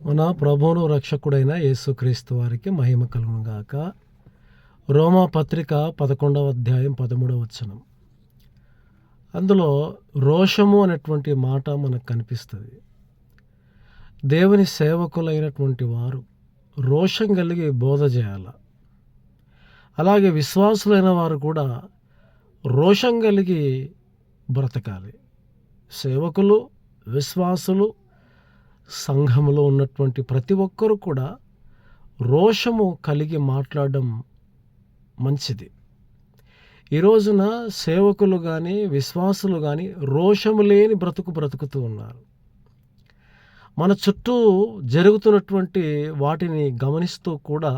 మన ప్రభువును రక్షకుడైన యేసుక్రీస్తు వారికి మహిమ కలుగును గాక. రోమా పత్రిక 11వ అధ్యాయం 13వ వచనం. అందులో రోషము అనేటువంటి మాట మనకు కనిపిస్తుంది. దేవుని సేవకులైనటువంటి వారు రోషం కలిగి బోధ చేయాల. అలాగే విశ్వాసులైన వారు కూడా రోషం కలిగి బ్రతకాలి. సేవకులు, విశ్వాసులు, సంఘములో ఉన్నటువంటి ప్రతి ఒక్కరూ కూడా రోషము కలిగి మాట్లాడడం మంచిది. ఈ రోజున సేవకులు కానీ విశ్వాసులు కానీ రోషము లేని బ్రతుకుతూ ఉన్నారు. మన చుట్టూ జరుగుతున్నటువంటి వాటిని గమనిస్తూ కూడా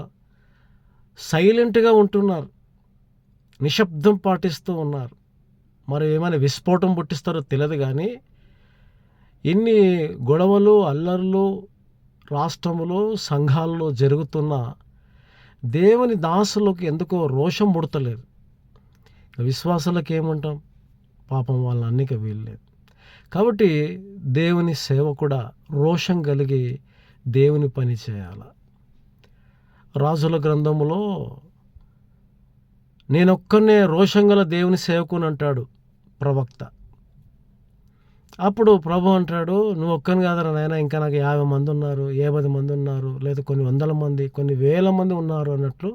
సైలెంట్గా ఉంటున్నారు, నిశ్శబ్దం పాటిస్తూ ఉన్నారు. మరి ఏమైనా విస్ఫోటం పుట్టిస్తారో తెలియదు కానీ ఎన్ని గొడవలు, అల్లర్లు రాష్ట్రములో, సంఘాల్లో జరుగుతున్న దేవుని దాసులకు ఎందుకో రోషం పుడతలేదు. విశ్వాసులకు ఏమంటాం? పాపం వాళ్ళని అన్నిక వీల్లేదు. కాబట్టి దేవుని సేవ కూడా రోషం కలిగి దేవుని పని చేయాలి. రాజుల గ్రంథములో నేనొక్కనే రోషం గల దేవుని సేవకుని అంటాడు ప్రవక్త. అప్పుడు ప్రభు అంటాడు, నువ్వు ఒక్కని కాదరా నాయన, ఇంకా నాకు 50 మంది ఉన్నారు, 50 మంది ఉన్నారు, లేదా కొన్ని వందల మంది, కొన్ని వేల మంది ఉన్నారు అన్నట్లు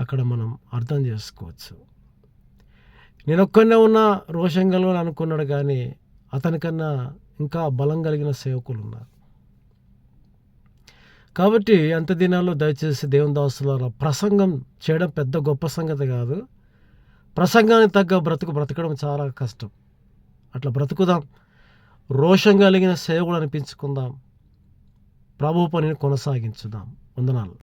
అక్కడ మనం అర్థం చేసుకోవచ్చు. నేను ఒక్కనే ఉన్నా రోషం కలవని అనుకున్నాడు, కానీ అతనికన్నా ఇంకా బలం కలిగిన సేవకులు ఉన్నారు. కాబట్టి అంత దినాల్లో దయచేసి దేవుని దాసులారా, ప్రసంగం చేయడం పెద్ద గొప్ప సంగతి కాదు. ప్రసంగానికి తగ్గ బ్రతకడం చాలా కష్టం. అట్లా బ్రతుకుదాం, రోషం కలిగిన సేవకుడు అనిపించుకుందాం, ప్రభు పనిని కొనసాగించుదాం. వందనాలు.